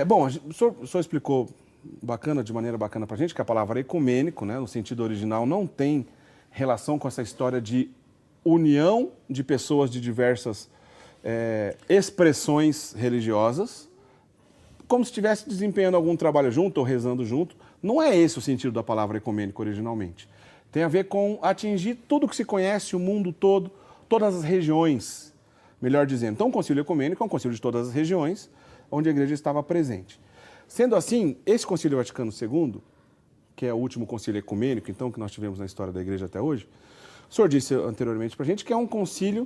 Bom, o senhor explicou de maneira bacana para a gente que a palavra ecumênico, né, no sentido original, não tem relação com essa história de união de pessoas de diversas expressões religiosas, como se estivesse desempenhando algum trabalho junto ou rezando junto. Não é esse o sentido da palavra ecumênico originalmente. Tem a ver com atingir tudo que se conhece, o mundo todo, todas as regiões, melhor dizendo. Então, o concílio ecumênico é um concílio de todas as regiões, onde a igreja estava presente. Sendo assim, esse concílio Vaticano II, que é o último concílio ecumênico, então, que nós tivemos na história da igreja até hoje, o senhor disse anteriormente para a gente que é um concílio,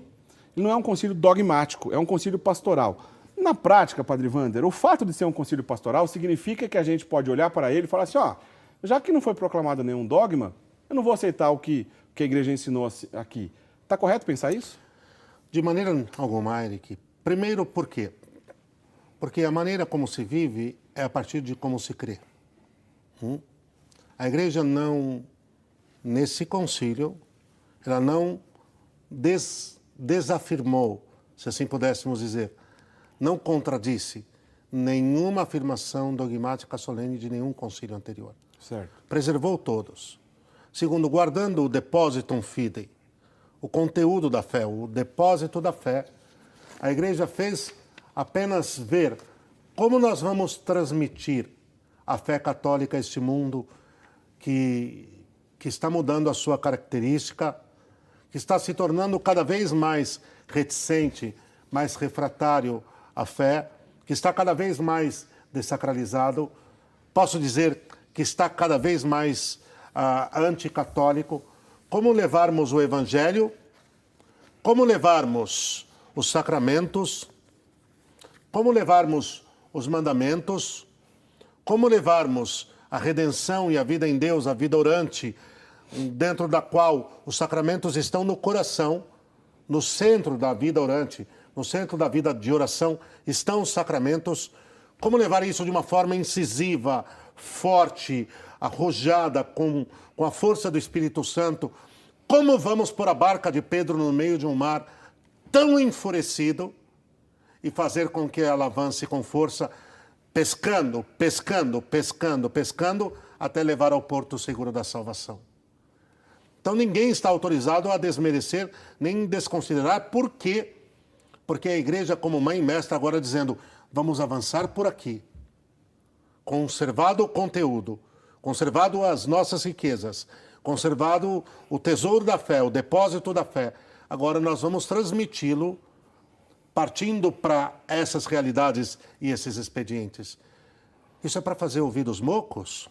não é um concílio dogmático, é um concílio pastoral. Na prática, Padre Wander, o fato de ser um concílio pastoral significa que a gente pode olhar para ele e falar assim, ó, já que não foi proclamado nenhum dogma, eu não vou aceitar o que a igreja ensinou aqui. Está correto pensar isso? De maneira alguma, Eric. Primeiro, por quê? Porque a maneira como se vive é a partir de como se crê. A igreja não, nesse concílio, ela não desafirmou, se assim pudéssemos dizer, não contradisse nenhuma afirmação dogmática solene de nenhum concílio anterior. Certo. Preservou todos. Segundo, guardando o depositum fidei, o conteúdo da fé, o depósito da fé, a igreja fez apenas ver como nós vamos transmitir a fé católica a este mundo que está mudando a sua característica, que está se tornando cada vez mais reticente, mais refratário à fé, que está cada vez mais dessacralizado. Posso dizer que está cada vez mais anticatólico. Como levarmos o Evangelho, como levarmos os sacramentos, como levarmos os mandamentos, como levarmos a redenção e a vida em Deus, a vida orante, dentro da qual os sacramentos estão no coração, no centro da vida orante, no centro da vida de oração estão os sacramentos. Como levar isso de uma forma incisiva, forte, arrojada, com a força do Espírito Santo. Como vamos pôr a barca de Pedro no meio de um mar tão enfurecido e fazer com que ela avance com força, pescando, pescando, pescando, pescando, até levar ao porto seguro da salvação. Então ninguém está autorizado a desmerecer, nem desconsiderar. Por quê? Porque a igreja, como mãe e mestra, agora dizendo, vamos avançar por aqui. Conservado o conteúdo, conservado as nossas riquezas, conservado o tesouro da fé, o depósito da fé. Agora nós vamos transmiti-lo partindo para essas realidades e esses expedientes. Isso é para fazer ouvidos mocos?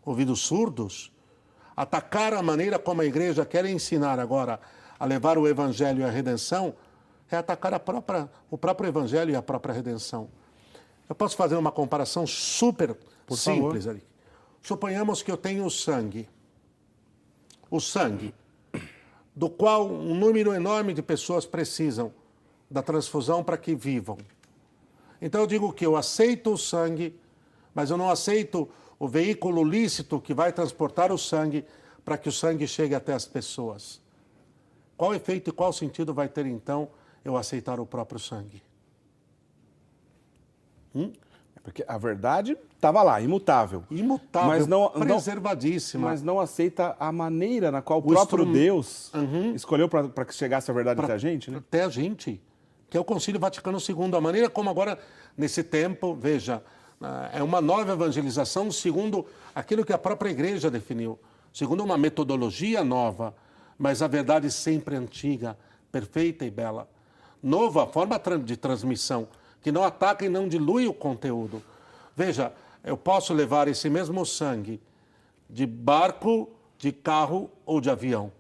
Ouvidos surdos? Atacar a maneira como a igreja quer ensinar agora a levar o evangelho e a redenção é atacar o próprio evangelho e a própria redenção. Eu posso fazer uma comparação super simples ali. Suponhamos que eu tenho o sangue do qual um número enorme de pessoas precisam da transfusão para que vivam. Então eu digo que eu aceito o sangue, mas eu não aceito o veículo lícito que vai transportar o sangue para que o sangue chegue até as pessoas. Qual efeito e qual sentido vai ter, então, eu aceitar o próprio sangue? Porque a verdade estava lá, imutável. Imutável, mas preservadíssima. Mas não aceita a maneira na qual o próprio Deus escolheu para que chegasse a verdade até a gente, né? Até a gente, que é o Concílio Vaticano II. A maneira como agora, nesse tempo, veja, é uma nova evangelização segundo aquilo que a própria igreja definiu, segundo uma metodologia nova, mas a verdade sempre antiga, perfeita e bela. Nova forma de transmissão, que não ataca e não dilui o conteúdo. Veja, eu posso levar esse mesmo sangue de barco, de carro ou de avião.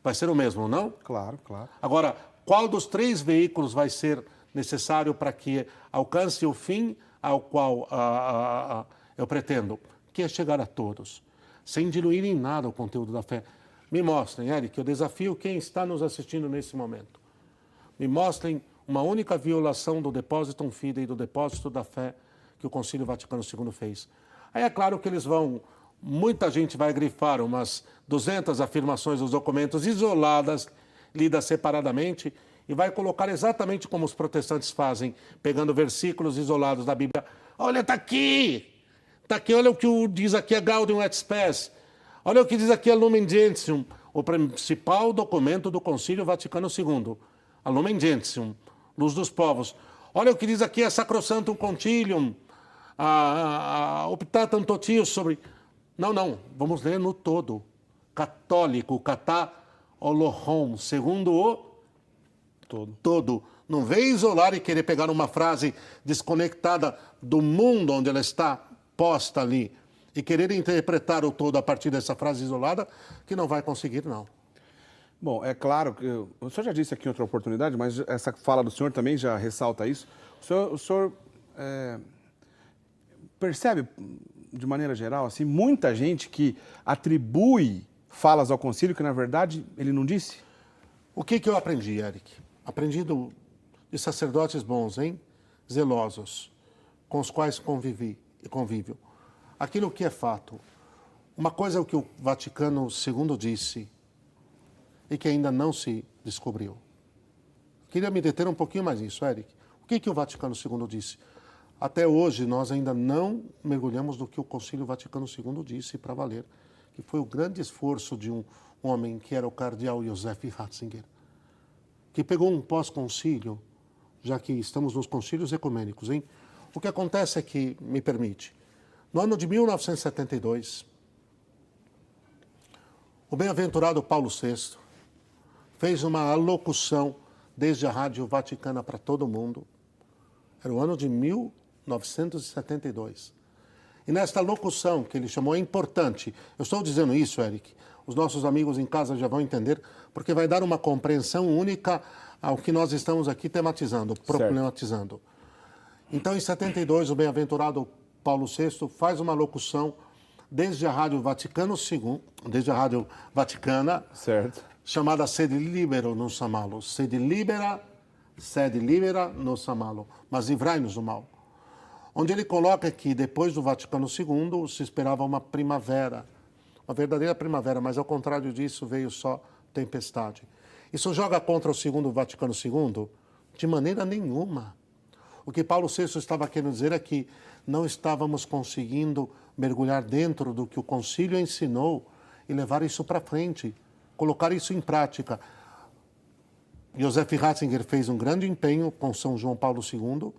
Vai ser o mesmo, não? Claro, claro. Agora, qual dos três veículos vai ser necessário para que alcance o fim ao qual eu pretendo? Que é chegar a todos, sem diluir em nada o conteúdo da fé. Me mostrem, Eric, eu desafio quem está nos assistindo nesse momento. Me mostrem uma única violação do Depositum Fidei, do depósito da fé que o Concílio Vaticano II fez. Aí é claro que muita gente vai grifar umas 200 afirmações dos documentos isoladas, lidas separadamente, e vai colocar exatamente como os protestantes fazem, pegando versículos isolados da Bíblia. Olha, está aqui! Está aqui, olha o que diz aqui a Gaudium et Spes. Olha o que diz aqui a Lumen Gentium, o principal documento do Concílio Vaticano II. A Lumen Gentium, Luz dos Povos. Olha o que diz aqui a Sacrosanctum Concilium, a Optatum Totius sobre... Não, vamos ler no todo. Católico, catá olohom, segundo o todo. Não vem isolar e querer pegar uma frase desconectada do mundo onde ela está posta ali e querer interpretar o todo a partir dessa frase isolada, que não vai conseguir, não. Bom, é claro que o senhor já disse aqui em outra oportunidade, mas essa fala do senhor também já ressalta isso. O senhor percebe, de maneira geral, assim, muita gente que atribui falas ao concílio que, na verdade, ele não disse? O que eu aprendi, Eric? Aprendi de sacerdotes bons, hein? Zelosos, com os quais convivi e convívio. Aquilo que é fato. Uma coisa é o que o Vaticano II disse e que ainda não se descobriu. Queria me deter um pouquinho mais nisso, Eric. O que o Vaticano II disse? Até hoje, nós ainda não mergulhamos no que o Concílio Vaticano II disse para valer, que foi o grande esforço de um homem que era o cardeal Joseph Ratzinger, que pegou um pós-concílio, já que estamos nos concílios ecumênicos, hein? O que acontece é que, me permite, no ano de 1972, o bem-aventurado Paulo VI fez uma alocução desde a Rádio Vaticana para todo mundo. Era o ano de 1972. E nesta locução, que ele chamou, é importante. Eu estou dizendo isso, Eric, os nossos amigos em casa já vão entender, porque vai dar uma compreensão única ao que nós estamos aqui tematizando, problematizando. Então, em 72, o bem-aventurado Paulo VI faz uma locução desde a Rádio Vaticano II, desde a Rádio Vaticana, certo, chamada Sede Libero nos Amalo. Sede libera nos Amalo, mas livrai-nos do mal. Onde ele coloca que depois do Vaticano II se esperava uma primavera, uma verdadeira primavera, mas ao contrário disso veio só tempestade. Isso joga contra o segundo Vaticano II? De maneira nenhuma. O que Paulo VI estava querendo dizer é que não estávamos conseguindo mergulhar dentro do que o concílio ensinou e levar isso para frente, colocar isso em prática. Joseph Ratzinger fez um grande empenho com São João Paulo II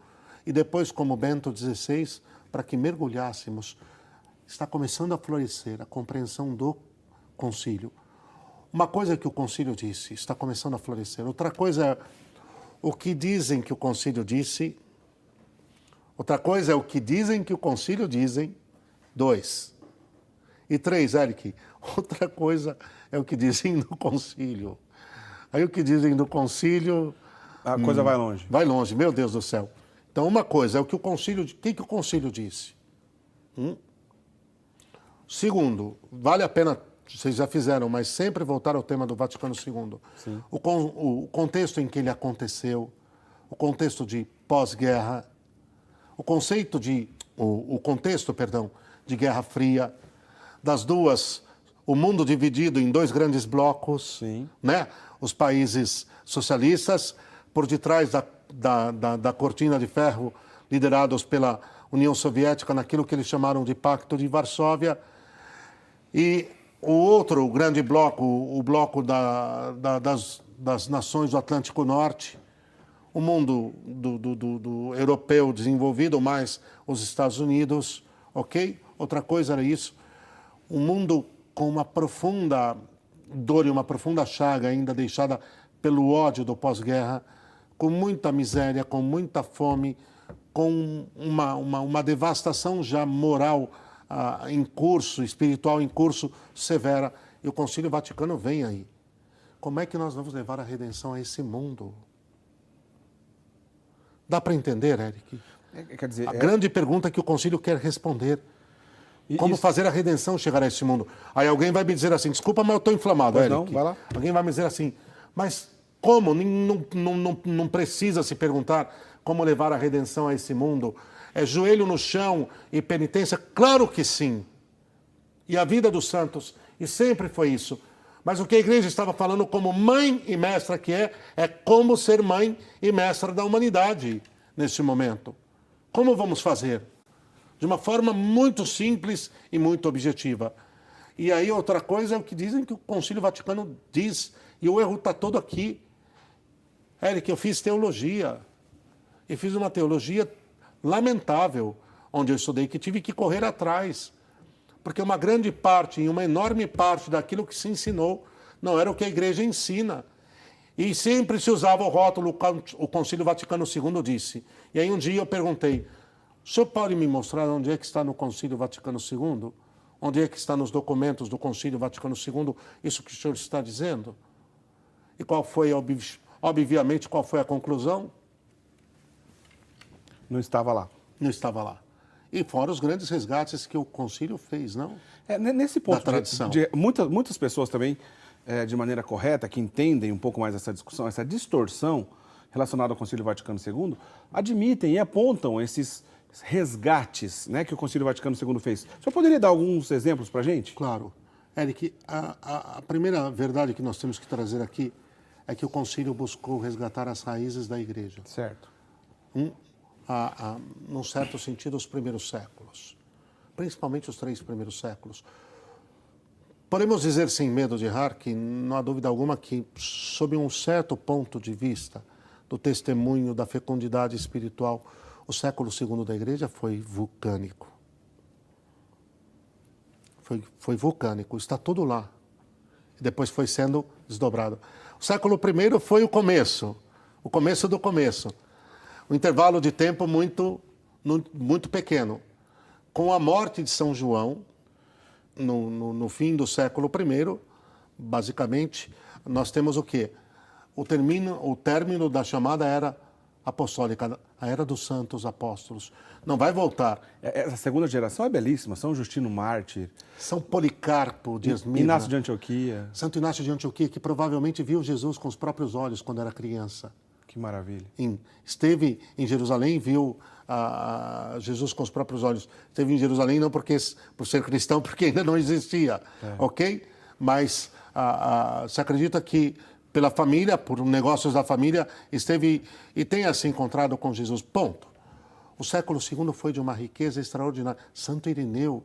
e depois, como Bento XVI, para que mergulhássemos. Está começando a florescer a compreensão do concílio. Uma coisa é que o concílio disse, está começando a florescer. Outra coisa é o que dizem que o concílio disse. Outra coisa é o que dizem que o concílio dizem. 2. E 3, Eric, outra coisa é o que dizem do concílio. Aí o que dizem do concílio... A coisa vai longe. Vai longe, meu Deus do céu. Então, uma coisa é o que o concílio... O que o concílio disse? Segundo, vale a pena, vocês já fizeram, mas sempre voltar ao tema do Vaticano II. Sim. O contexto em que ele aconteceu, o contexto de pós-guerra, o contexto de Guerra Fria, das duas, o mundo dividido em dois grandes blocos, sim, né? Os países socialistas, por detrás da cortina de ferro, liderados pela União Soviética, naquilo que eles chamaram de Pacto de Varsóvia, e o outro grande bloco, o bloco das nações do Atlântico Norte, o mundo do europeu desenvolvido, mais os Estados Unidos, ok? Outra coisa era isso, um mundo com uma profunda dor e uma profunda chaga ainda deixada pelo ódio do pós-guerra, com muita miséria, com muita fome, com uma devastação já moral em curso, espiritual em curso, severa. E o Concílio Vaticano vem aí. Como é que nós vamos levar a redenção a esse mundo? Dá para entender, Eric? Quer dizer, a grande pergunta que o Concílio quer responder. Como fazer a redenção chegar a esse mundo? Aí alguém vai me dizer assim, desculpa, mas eu estou inflamado, Eric. Não, vai lá. Alguém vai me dizer assim, mas como? Não precisa se perguntar como levar a redenção a esse mundo. É joelho no chão e penitência? Claro que sim. E a vida dos santos, e sempre foi isso. Mas o que a igreja estava falando como mãe e mestra que é como ser mãe e mestra da humanidade nesse momento. Como vamos fazer? De uma forma muito simples e muito objetiva. E aí outra coisa é o que dizem que o Concílio Vaticano diz, e o erro está todo aqui. Eric, eu fiz teologia, e fiz uma teologia lamentável, onde eu estudei, que tive que correr atrás. Porque uma grande parte, e uma enorme parte daquilo que se ensinou, não era o que a igreja ensina. E sempre se usava o rótulo, o Concílio Vaticano II disse. E aí um dia eu perguntei, o senhor pode me mostrar onde é que está no Concílio Vaticano II? Onde é que está nos documentos do Concílio Vaticano II isso que o senhor está dizendo? E qual foi, obviamente, qual foi a conclusão? Não estava lá. Não estava lá. E fora os grandes resgates que o concílio fez, não? Nesse ponto, da tradição. Muitas pessoas também, de maneira correta, que entendem um pouco mais essa discussão, essa distorção relacionada ao Concílio Vaticano II, admitem e apontam esses resgates, né, que o Concílio Vaticano II fez. O senhor poderia dar alguns exemplos para a gente? Claro. Eric, a primeira verdade que nós temos que trazer aqui é que o concílio buscou resgatar as raízes da igreja. Certo. Num certo sentido, os primeiros séculos. Principalmente os 3 primeiros séculos. Podemos dizer, sem medo de errar, que não há dúvida alguma que, sob um certo ponto de vista do testemunho da fecundidade espiritual, o século II da igreja foi vulcânico. Foi vulcânico, está tudo lá. E depois foi sendo desdobrado. O século I foi o começo do começo. Um intervalo de tempo muito pequeno. Com a morte de São João, no fim do século I, basicamente, nós temos o quê? O término da chamada Era Apostólica, a Era dos Santos Apóstolos. Não vai voltar. Essa segunda geração é belíssima. São Justino Mártir. São Policarpo de Esmirna. Inácio de Antioquia. Santo Inácio de Antioquia, que provavelmente viu Jesus com os próprios olhos quando era criança. Que maravilha. Esteve em Jerusalém, viu Jesus com os próprios olhos. Esteve em Jerusalém não por ser cristão, porque ainda não existia, ok? Mas se acredita que pela família, por negócios da família, esteve e tenha se encontrado com Jesus. Ponto. O século II foi de uma riqueza extraordinária. Santo Irineu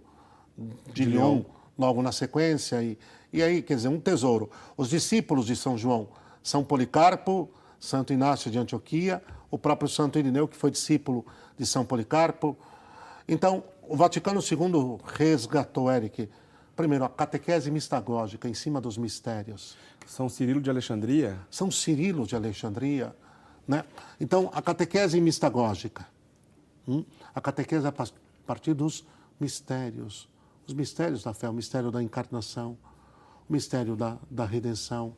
de Lyon, logo na sequência, e aí, quer dizer, um tesouro. Os discípulos de São João, São Policarpo, Santo Inácio de Antioquia, o próprio Santo Irineu, que foi discípulo de São Policarpo. Então, o Vaticano II resgatou, Eric, primeiro, a catequese mistagógica em cima dos mistérios. São Cirilo de Alexandria? São Cirilo de Alexandria, né? Então, a catequese mistagógica. A catequese a partir dos mistérios. Os mistérios da fé, o mistério da encarnação, o mistério da redenção,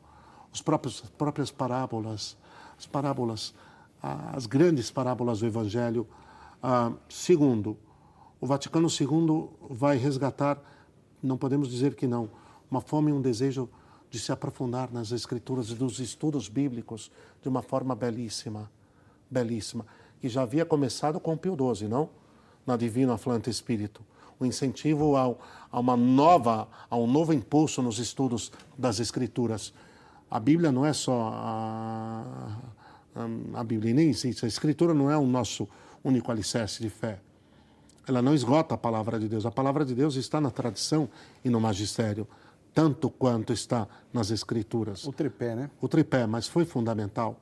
as próprias parábolas, as grandes parábolas do Evangelho. Segundo, o Vaticano II vai resgatar, não podemos dizer que não, uma fome e um desejo de se aprofundar nas Escrituras e dos estudos bíblicos de uma forma belíssima, belíssima, que já havia começado com Pio XII, não? Na Divino Aflante Espírito. O incentivo a um novo impulso nos estudos das Escrituras. A Bíblia não é só a Bíblia, nem existe. A Escritura não é o nosso único alicerce de fé. Ela não esgota a palavra de Deus. A palavra de Deus está na tradição e no magistério, tanto quanto está nas Escrituras. O tripé, né? O tripé, mas foi fundamental.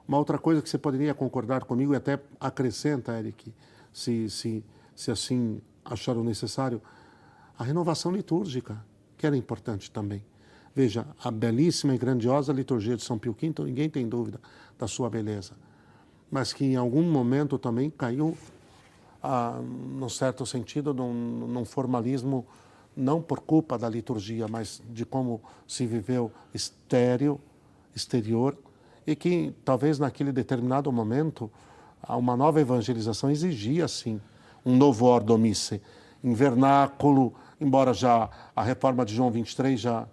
Uma outra coisa que você poderia concordar comigo e até acrescenta, Eric, se assim achar o necessário, a renovação litúrgica, que era importante também. Veja, a belíssima e grandiosa liturgia de São Pio V, ninguém tem dúvida da sua beleza, mas que em algum momento também caiu, num certo sentido, num formalismo, não por culpa da liturgia, mas de como se viveu exterior, e que talvez naquele determinado momento uma nova evangelização exigia, sim, um novo ordo misse, em vernáculo, embora já a reforma de João 23 já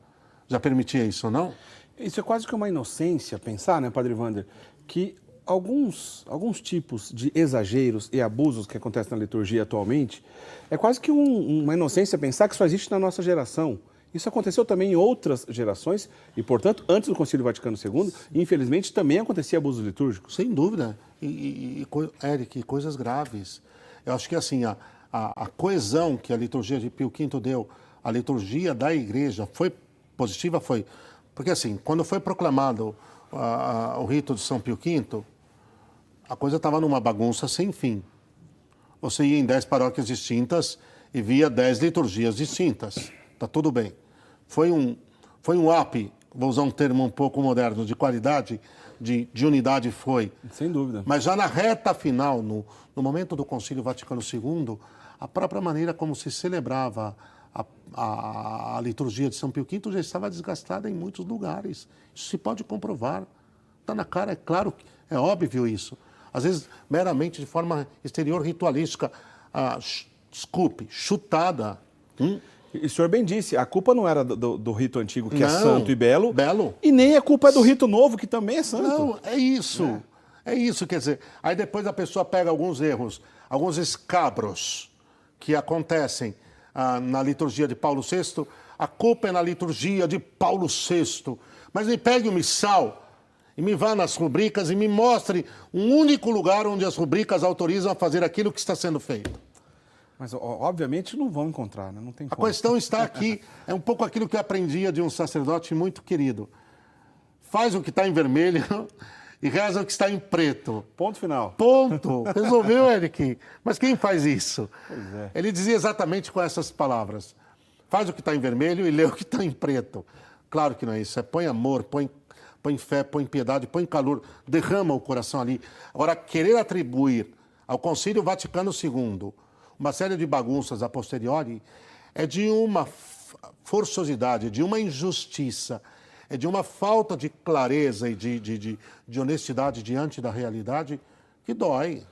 permitia isso, não? Isso é quase que uma inocência pensar, né, Padre Wander, que alguns tipos de exageros e abusos que acontecem na liturgia atualmente, é quase que uma inocência pensar que só existe na nossa geração Isso aconteceu também em outras gerações e, portanto, antes do Concílio Vaticano II, infelizmente, também acontecia abuso litúrgico. Sem dúvida. Eric, coisas graves. Eu acho que assim, a coesão que a liturgia de Pio V deu, a liturgia da igreja foi positiva, foi. Porque assim, quando foi proclamado o rito de São Pio V, a coisa estava numa bagunça sem fim. Você ia em 10 paróquias distintas e via 10 liturgias distintas. Tá tudo bem. Foi um up, vou usar um termo um pouco moderno, de qualidade, de unidade foi. Sem dúvida. Mas já na reta final, no momento do Concílio Vaticano II, a própria maneira como se celebrava a liturgia de São Pio V já estava desgastada em muitos lugares. Isso se pode comprovar. Está na cara, é claro, é óbvio isso. Às vezes, meramente de forma exterior ritualística, desculpe, chutada. E o senhor bem disse, a culpa não era do rito antigo, que é Não, santo e belo, belo. e nem a culpa é do rito novo, que também é santo. Não, é isso. É isso, quer dizer, aí depois a pessoa pega alguns erros, alguns escabros que acontecem na liturgia de Paulo VI, a culpa é na liturgia de Paulo VI. Mas me pegue o missal e me vá nas rubricas e me mostre um único lugar onde as rubricas autorizam a fazer aquilo que está sendo feito. Mas, obviamente, não vão encontrar, né? Não tem A como. questão está aqui, é um pouco aquilo que eu aprendia de um sacerdote muito querido. Faz o que está em vermelho e reza o que está em preto. Ponto final. Ponto. Resolveu, Eric? Mas quem faz isso? Pois é. Ele dizia exatamente com essas palavras. Faz o que está em vermelho e lê o que está em preto. Claro que não é isso. É põe amor, põe fé, põe piedade, põe calor, derrama o coração ali. Agora, querer atribuir ao Concílio Vaticano II uma série de bagunças a posteriori é de uma forçosidade, de uma injustiça, é de uma falta de clareza e de honestidade diante da realidade que dói.